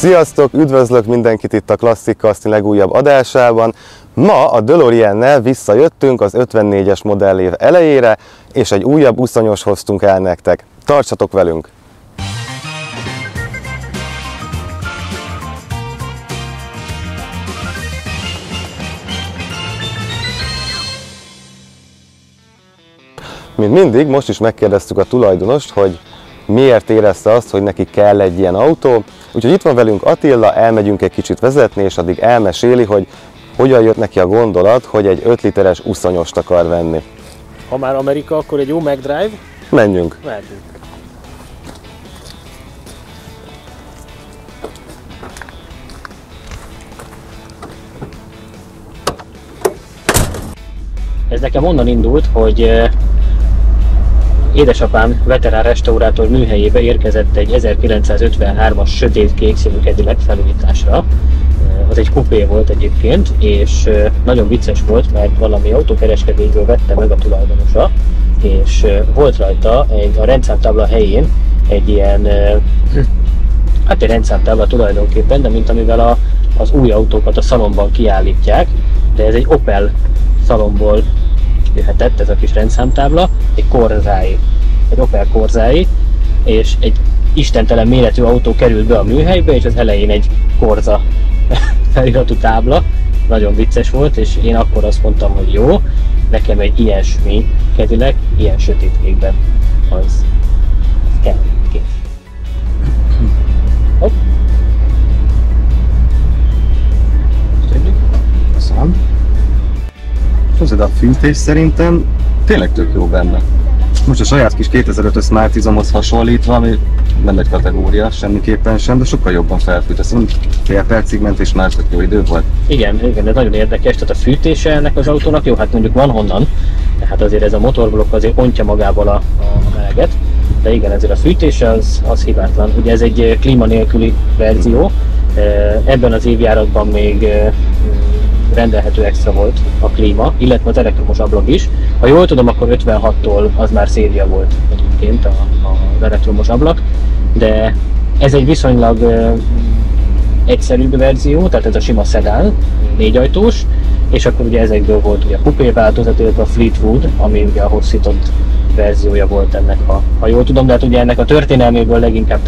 Sziasztok! Üdvözlök mindenkit itt a Classic Casting legújabb adásában. Ma a DeLorean-nel visszajöttünk az 54-es modellév elejére, és egy újabb uszonyos hoztunk el nektek. Tartsatok velünk! Mint mindig, most is megkérdeztük a tulajdonost, hogy miért érezte azt, hogy neki kell egy ilyen autó. Úgyhogy itt van velünk Attila, elmegyünk egy kicsit vezetni, és addig elmeséli, hogy hogyan jött neki a gondolat, hogy egy 5 literes uszonyost akar venni. Ha már Amerika, akkor egy jó McDrive? Menjünk! Mehetünk. Ez nekem onnan indult, hogy édesapám veterán restaurátor műhelyébe érkezett egy 1953-as sötétkék színű Cadillac felújításra. Az egy kupé volt egyébként, és nagyon vicces volt, mert valami autókereskedőből vette meg a tulajdonosa, és volt rajta a rendszámtábla helyén egy ilyen, hát egy rendszámtábla tulajdonképpen, de mint amivel az új autókat a szalonban kiállítják, de ez egy Opel szalonból jöhetett, ez a kis rendszámtábla, egy Opel Corzai, és egy istentelen méretű autó került be a műhelybe, és az elején egy Corza feliratú tábla. Nagyon vicces volt, és én akkor azt mondtam, hogy jó, nekem egy ilyesmi Cadillac, ilyen sötétkékben, az kell, kész. Hopp. Köszönöm. Hozzad a fűtés szerintem tényleg tök jó benne. Most a saját kis 2005-ös Smartisomhoz hasonlítva, ami nem egy kategória, semmiképpen sem, de sokkal jobban felfűt. Azt mondom, fél percig ment és már tök jó idő volt. Igen, ez nagyon érdekes, tehát a fűtése ennek az autónak jó, hát mondjuk van honnan, tehát azért ez a motorblokk azért ontja magából a meleget, de igen, ezért a fűtése az hibátlan. Ugye ez egy klíma nélküli verzió, ebben az évjáratban még rendelhető extra volt a klíma, illetve az elektromos ablak is. Ha jól tudom, akkor 56-tól az már széria volt egyébként az elektromos ablak, de ez egy viszonylag egyszerűbb verzió, tehát ez a sima szedán, 4 ajtós, és akkor ugye ezekből volt ugye a kupé változat, illetve a Fleetwood, ami ugye a hosszított verziója volt ennek, ha jól tudom, de hát ugye ennek a történelméből leginkább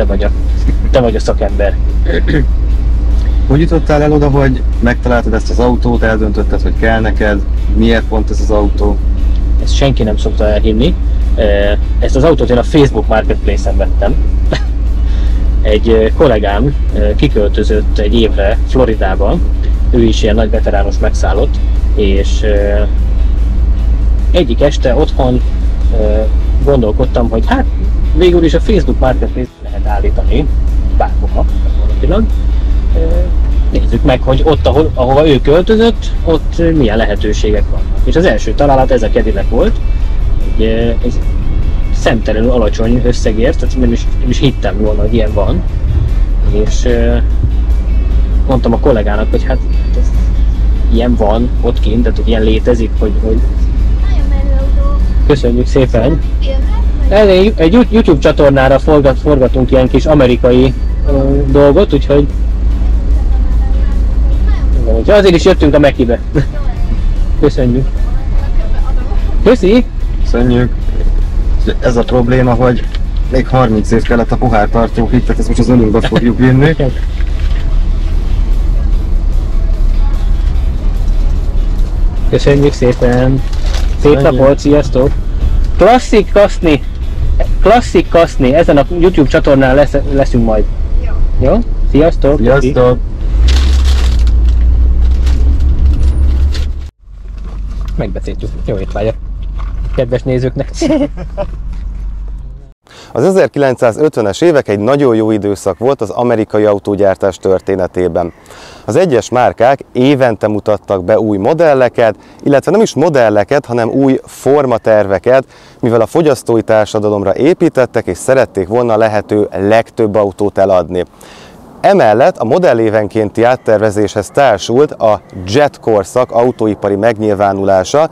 te vagy a szakember. Hogy jutottál el oda, hogy megtaláltad ezt az autót, eldöntötted, hogy kell neked, miért pont ez az autó? Ezt senki nem szokta elhinni. Ezt az autót én a Facebook Marketplace-en vettem. Egy kollégám kiköltözött egy évre Floridába, ő is ilyen nagy veterános megszállott, és egyik este otthon gondolkodtam, hogy hát végül is a Facebook Marketplace lehet állítani bárhova, gyakorlatilag. Nézzük meg, hogy ott, ahova ő költözött, ott milyen lehetőségek vannak. És az első találat ez a Cadillac volt, egy szemtelenül alacsony összegért, tehát nem is hittem volna, hogy ilyen van. És mondtam a kollégának, hogy hát ez, ilyen van ott kint, tehát hogy ilyen létezik, hogy... Köszönjük szépen! Egy YouTube csatornára forgatunk ilyen kis amerikai dolgot, úgyhogy azért is jöttünk a Mekibe. Köszönjük. Köszi! Köszönjük! Ez a probléma, hogy még 30 év kellett a pohártartókig, tehát ezt most az önünkbe fogjuk vinni. Köszönjük szépen! Szép napot, sziasztok! Classic Casting, ezen a YouTube csatornán leszünk majd. Jó? Sziasztok! Sziasztok! Megbeszéltük. Jó étvágyat, kedves nézőknek! Az 1950-es évek egy nagyon jó időszak volt az amerikai autógyártás történetében. Az egyes márkák évente mutattak be új modelleket, illetve nem is modelleket, hanem új formaterveket, mivel a fogyasztói társadalomra építettek és szerették volna a lehető legtöbb autót eladni. Emellett a modellévenkénti áttervezéshez társult a Jet korszak autóipari megnyilvánulása,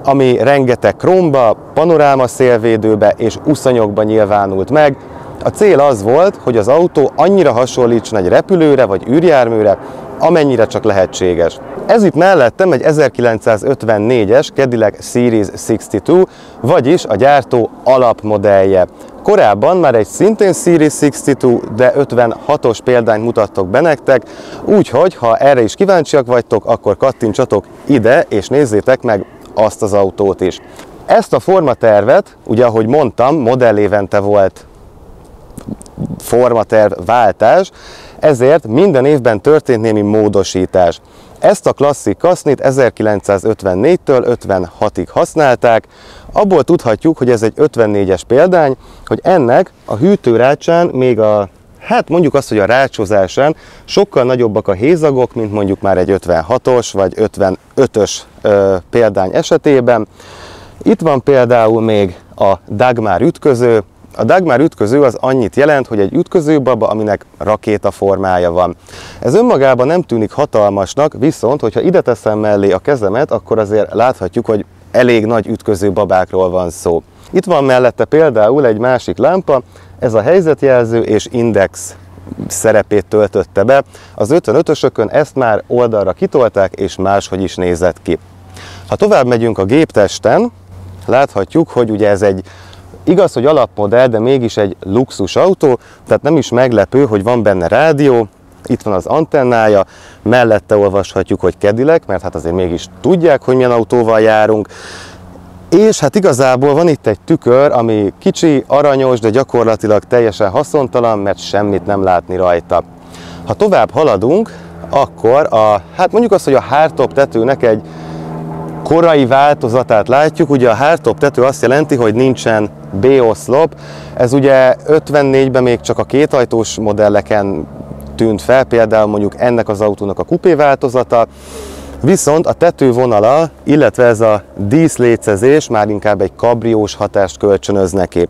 ami rengeteg kromba, panoráma szélvédőbe és uszonyokba nyilvánult meg, A cél az volt, hogy az autó annyira hasonlítson egy repülőre vagy űrjárműre, amennyire csak lehetséges. Ez itt mellettem egy 1954-es Cadillac Series 62, vagyis a gyártó alapmodellje. Korábban már egy szintén Series 62, de 56-os példányt mutattok be nektek, úgyhogy ha erre is kíváncsiak vagytok, akkor kattintsatok ide és nézzétek meg azt az autót is. Ezt a formatervet, ugye ahogy mondtam, modellévente volt formaterv váltás, ezért minden évben történt némi módosítás. Ezt a klasszik kasznit 1954-től 56-ig használták, abból tudhatjuk, hogy ez egy 54-es példány, hogy ennek a hűtőrácsán még hát mondjuk azt, hogy a rácsozásán sokkal nagyobbak a hézagok, mint mondjuk már egy 56-os vagy 55-ös példány esetében. Itt van például még a Dagmar ütköző. A Dagmar ütköző az annyit jelent, hogy egy ütközőbaba, aminek rakéta formája van. Ez önmagában nem tűnik hatalmasnak, viszont, hogyha ide teszem mellé a kezemet, akkor azért láthatjuk, hogy elég nagy ütközőbabákról van szó. Itt van mellette például egy másik lámpa, ez a helyzetjelző és index szerepét töltötte be. Az 55-ösökön ezt már oldalra kitolták, és máshogy is nézett ki. Ha tovább megyünk a géptesten, láthatjuk, hogy ugye ez egy igaz, hogy alapmodell, de mégis egy luxus autó, tehát nem is meglepő, hogy van benne rádió, itt van az antennája, mellette olvashatjuk, hogy Cadillac, mert hát azért mégis tudják, hogy milyen autóval járunk, és hát igazából van itt egy tükör, ami kicsi, aranyos, de gyakorlatilag teljesen haszontalan, mert semmit nem látni rajta. Ha tovább haladunk, akkor hát mondjuk azt, hogy a hardtop tetőnek egy korai változatát látjuk. Ugye a hardtop tető azt jelenti, hogy nincsen B-oszlop. Ez ugye 54-ben még csak a kétajtós modelleken tűnt fel, például mondjuk ennek az autónak a kupé változata. Viszont a tetővonala, illetve ez a díszlécezés már inkább egy kabriós hatást kölcsönöz neki.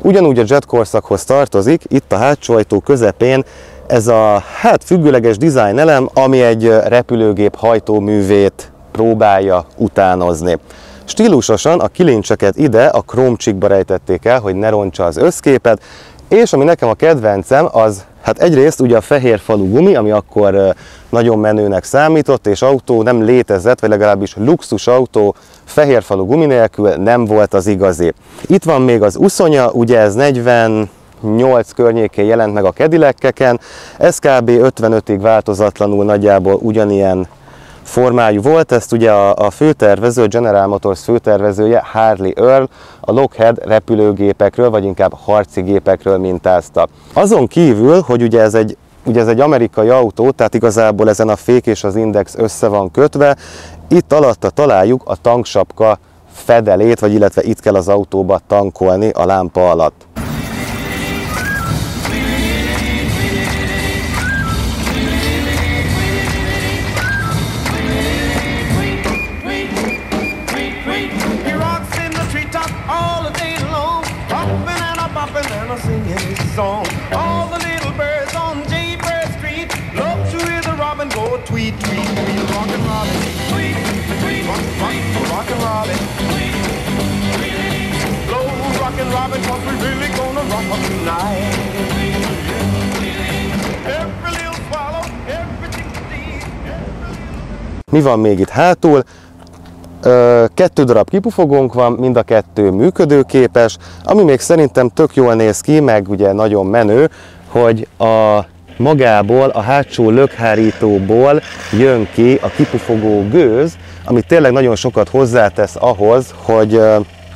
Ugyanúgy a jet korszakhoz tartozik, itt a hátsó ajtó közepén ez a függőleges design elem, ami egy repülőgép hajtóművét próbálja utánozni. Stílusosan a kilincseket ide a krómcsikba rejtették el, hogy ne rontsa az összképet, és ami nekem a kedvencem, az hát egyrészt ugye a fehér falú gumi, ami akkor nagyon menőnek számított, és autó nem létezett, vagy legalábbis luxus autó fehér falú gumi nélkül nem volt az igazi. Itt van még az uszonya, ugye ez 48 környékén jelent meg a Cadillac-eken, ez kb. 55-ig változatlanul nagyjából ugyanilyen formájú volt, ezt ugye a főtervező, a General Motors főtervezője, Harley Earl, a Lockheed repülőgépekről, vagy inkább harci gépekről mintázta. Azon kívül, hogy ugye ez egy amerikai autó, tehát igazából ezen a fék és az index össze van kötve, itt alatta találjuk a tanksapka fedelét, vagy illetve itt kell az autóba tankolni a lámpa alatt. All the little birds on Jaybird Street love to hear the robin go tweet, tweet, tweet, rockin' robin, tweet, tweet, rockin' robin, tweet, blow rockin' robin, 'cause we really gonna rock up tonight. Every little swallow, every chickadee, Mi van még itt hátul? 2 darab kipufogónk van, mind a 2 működőképes, ami még szerintem tök jól néz ki, meg ugye nagyon menő, hogy magából, a hátsó lökhárítóból jön ki a kipufogó gőz, ami tényleg nagyon sokat hozzátesz ahhoz, hogy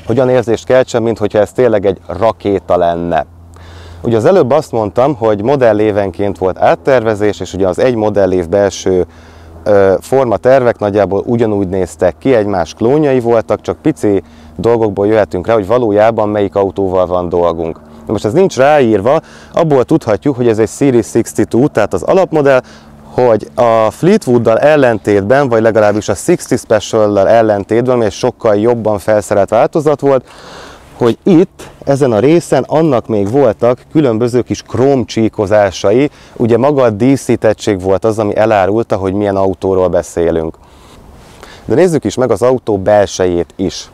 olyan érzést keltsen, mintha ez tényleg egy rakéta lenne. Ugye az előbb azt mondtam, hogy modellévenként volt áttervezés, és ugye az egy modellév belső formatervek nagyjából ugyanúgy néztek ki, egymás klónjai voltak, csak pici dolgokból jöhetünk rá, hogy valójában melyik autóval van dolgunk. De most ez nincs ráírva, abból tudhatjuk, hogy ez egy Series 62, tehát az alapmodell, hogy a Fleetwooddal ellentétben, vagy legalábbis a 60 Special-lal ellentétben, ami egy sokkal jobban felszerelt változat volt, hogy itt, ezen a részen annak még voltak különböző kis krómcsíkozásai, ugye maga a díszítettség volt az, ami elárulta, hogy milyen autóról beszélünk. De nézzük is meg az autó belsejét is.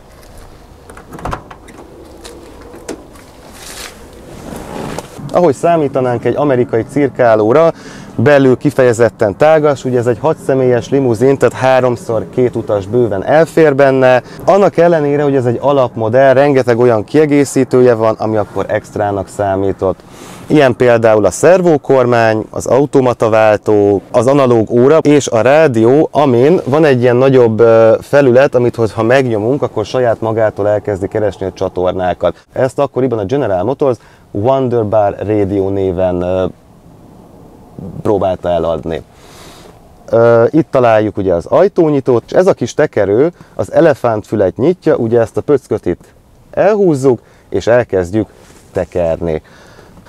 ahogy számítanánk egy amerikai cirkálóra, belül kifejezetten tágas, ugye ez egy 6 személyes limuzin, tehát 3x2 utas bőven elfér benne. Annak ellenére, hogy ez egy alapmodell, rengeteg olyan kiegészítője van, ami akkor extrának számított. Ilyen például a szervókormány, az automataváltó, az analóg óra és a rádió, amin van egy ilyen nagyobb felület, amit ha megnyomunk, akkor saját magától elkezdi keresni a csatornákat. Ezt akkoriban a General Motors Wonderbar Radio néven próbálta eladni. Itt találjuk ugye az ajtónyitót, és ez a kis tekerő az elefántfület nyitja, ugye ezt a pöcköt itt elhúzzuk, és elkezdjük tekerni.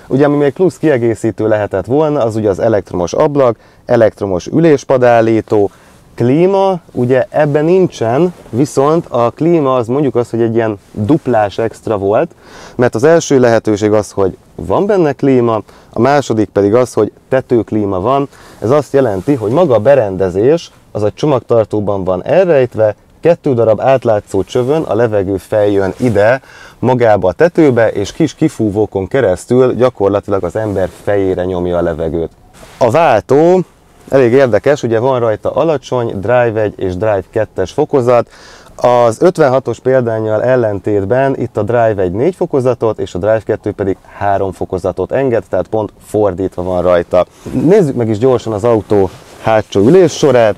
Ugye ami még plusz kiegészítő lehetett volna, az ugye az elektromos ablak, elektromos üléspadállító, klíma, ugye ebben nincsen, viszont a klíma az mondjuk az, hogy egy ilyen duplás extra volt, mert az első lehetőség az, hogy van benne klíma, a második pedig az, hogy tetőklíma van. Ez azt jelenti, hogy maga a berendezés az a csomagtartóban van elrejtve, 2 darab átlátszó csövön a levegő feljön ide magába a tetőbe, és kis kifúvókon keresztül gyakorlatilag az ember fejére nyomja a levegőt. A váltó elég érdekes, ugye van rajta alacsony, Drive 1 és Drive 2-es fokozat. Az 56-os példánnyal ellentétben itt a Drive 1 4 fokozatot, és a Drive 2 pedig 3 fokozatot enged, tehát pont fordítva van rajta. Nézzük meg is gyorsan az autó hátsó üléssorát.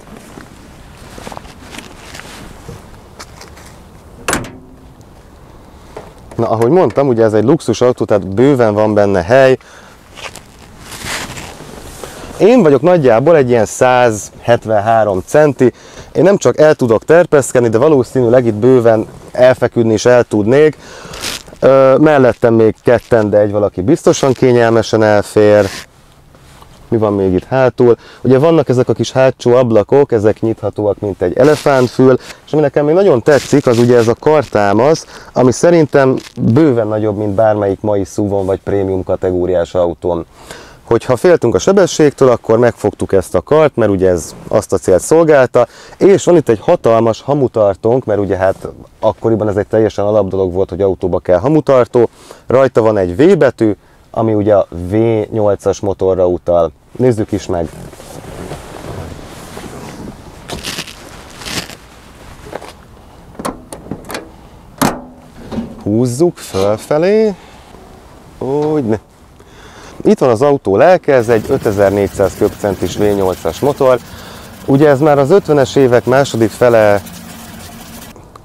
Na, ahogy mondtam, ugye ez egy luxus autó, tehát bőven van benne hely. Én vagyok nagyjából egy ilyen 173 centi. Én nem csak el tudok terpeszkedni, de valószínűleg itt bőven elfeküdni is el tudnék. Mellettem még ketten, de egy valaki biztosan kényelmesen elfér. Mi van még itt hátul? Ugye vannak ezek a kis hátsó ablakok, ezek nyithatóak, mint egy elefántfül, és ami nekem még nagyon tetszik, az ugye ez a kartámasz, ami szerintem bőven nagyobb, mint bármelyik mai SUV-on vagy prémium kategóriás autón. Hogyha féltünk a sebességtől, akkor megfogtuk ezt a kart, mert ugye ez azt a célt szolgálta, és van itt egy hatalmas hamutartónk, mert ugye hát akkoriban ez egy teljesen alapdolog volt, hogy autóba kell hamutartó. Rajta van egy V betű, ami ugye a V8-as motorra utal. Nézzük is meg! Húzzuk fölfelé. Úgy ne. Itt van az autó lelke, ez egy 5400 köbcentis V8-as motor. Ugye ez már az 50-es évek második fele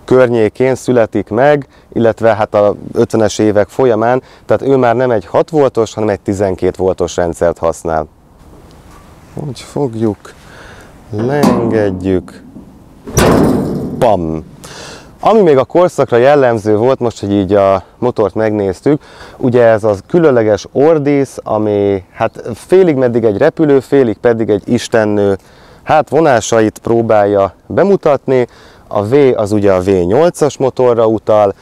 környékén születik meg, illetve hát a 50-es évek folyamán, tehát ő már nem egy 6 voltos, hanem egy 12 voltos rendszert használ. Úgy fogjuk, leengedjük, pam! Ami még a korszakra jellemző volt, most, hogy így a motort megnéztük, ugye ez az különleges Ordis, ami hát félig meddig egy repülő, félig pedig egy istennő vonásait próbálja bemutatni. A V az ugye a V8-as motorra utal,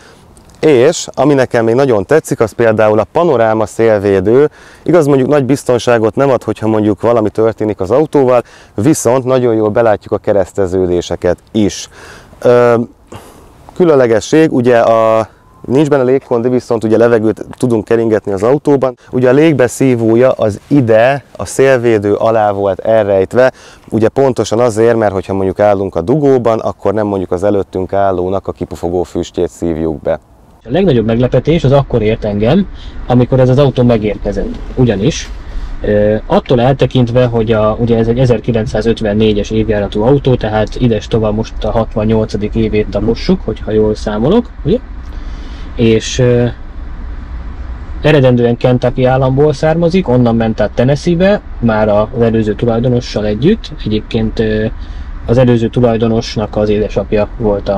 és ami nekem még nagyon tetszik, az például a panoráma szélvédő. Igaz, mondjuk nagy biztonságot nem ad, hogyha mondjuk valami történik az autóval, viszont nagyon jól belátjuk a kereszteződéseket is. Különlegesség, ugye nincs benne légkondi, viszont ugye levegőt tudunk keringetni az autóban. Ugye a légbeszívója az ide, a szélvédő alá volt elrejtve, ugye pontosan azért, mert hogyha mondjuk állunk a dugóban, akkor nem mondjuk az előttünk állónak a kipufogó füstjét szívjuk be. A legnagyobb meglepetés az akkor ért engem, amikor ez az autó megérkezett. Ugyanis attól eltekintve, hogy ugye ez egy 1954-es évjáratú autó, tehát ides tovább most a 68. évét tapossuk, hogyha jól számolok, ugye? És eredendően Kentucky államból származik, onnan ment át Tennessee-be, már az előző tulajdonossal együtt. Egyébként az előző tulajdonosnak az édesapja volt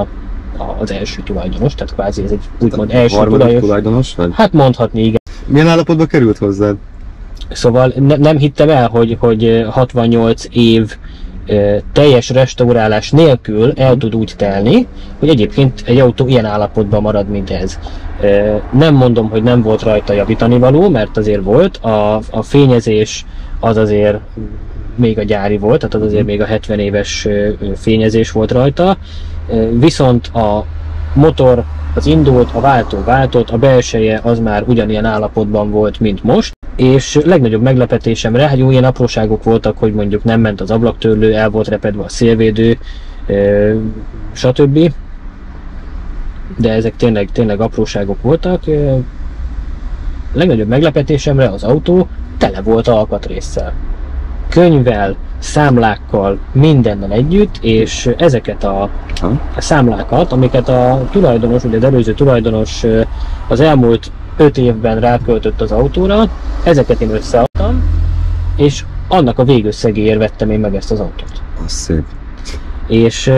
az első tulajdonos, tehát kvázi ez egy úgymond első tulajdonos vagy? Hát mondhatni, igen. Milyen állapotba került hozzád? Szóval nem hittem el, hogy 68 év teljes restaurálás nélkül el tud úgy telni, hogy egyébként egy autó ilyen állapotban marad, mint ez. Nem mondom, hogy nem volt rajta javítani való, mert azért volt. A fényezés az azért még a gyári volt, tehát az azért még a 70 éves fényezés volt rajta. Viszont a motor az indult, a váltó váltott, a belseje az már ugyanilyen állapotban volt, mint most, és legnagyobb meglepetésemre, hát jó, ilyen apróságok voltak, hogy mondjuk nem ment az ablaktörlő, el volt repedve a szélvédő, stb. De ezek tényleg apróságok voltak. Legnagyobb meglepetésemre az autó tele volt alkatrészsel. Könyvvel, számlákkal, mindennel együtt, és ezeket a számlákat, amiket a tulajdonos, ugye az előző tulajdonos az elmúlt 5 évben ráköltött az autóra, ezeket én összeadtam, és annak a végösszegéért vettem én meg ezt az autót. Az szép. És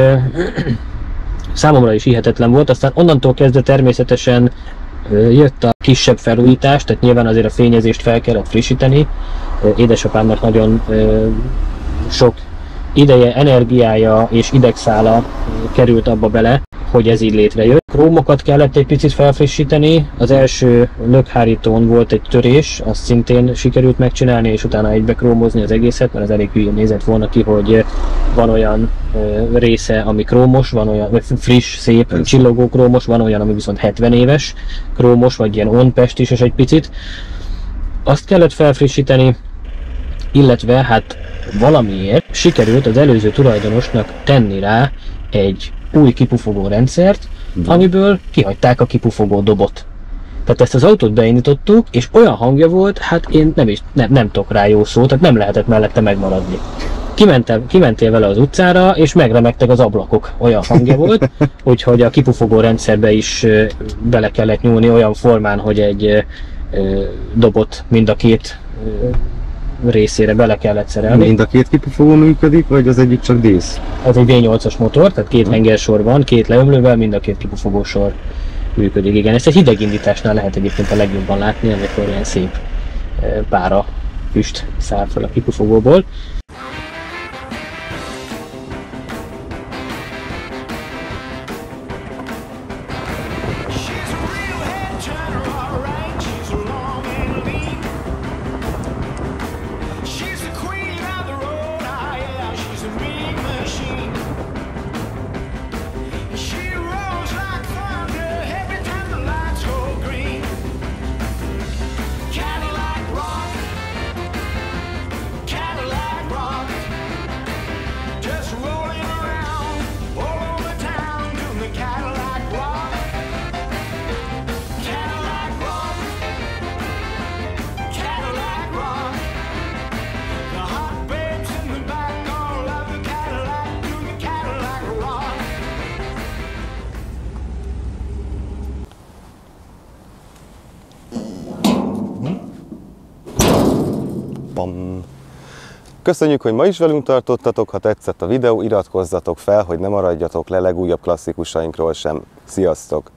számomra is hihetetlen volt, aztán onnantól kezdve természetesen jött a kisebb felújítás, tehát nyilván azért a fényezést fel kellett frissíteni. Édesapámnak nagyon sok ideje, energiája és idegszála került abba bele, hogy ez így létrejött. Krómokat kellett egy picit felfrissíteni, az első lökhárítón volt egy törés, azt szintén sikerült megcsinálni, és utána egybe krómozni az egészet, mert az elég hülyén nézett volna ki, hogy van olyan része, ami krómos, van olyan friss, szép, csillogó krómos, van olyan, ami viszont 70 éves krómos, vagy ilyen onpestis is egy picit. Azt kellett felfrissíteni, illetve hát valamiért sikerült az előző tulajdonosnak tenni rá egy új kipufogó rendszert, amiből kihagyták a kipufogó dobot. Tehát ezt az autót beindítottuk, és olyan hangja volt, hát én nem tudok rá jó szó, tehát nem lehetett mellette megmaradni. Kimentél vele az utcára, és megremegtek az ablakok, olyan hangja volt, úgyhogy a kipufogó rendszerbe is bele kellett nyúlni olyan formán, hogy egy dobot mind a két részére bele kellett szerelni. Mind a két kipufogó működik, vagy az egyik csak dísz? Ez egy V8-as motor, tehát 2 hengersor van, 2 leömlővel, mind a 2 kipufogósor működik. Igen, ezt egy hidegindításnál lehet egyébként a legjobban látni, amikor ilyen szép pára füst száll fel a kipufogóból. Köszönjük, hogy ma is velünk tartottatok, ha tetszett a videó, iratkozzatok fel, hogy ne maradjatok le legújabb klasszikusainkról sem. Sziasztok!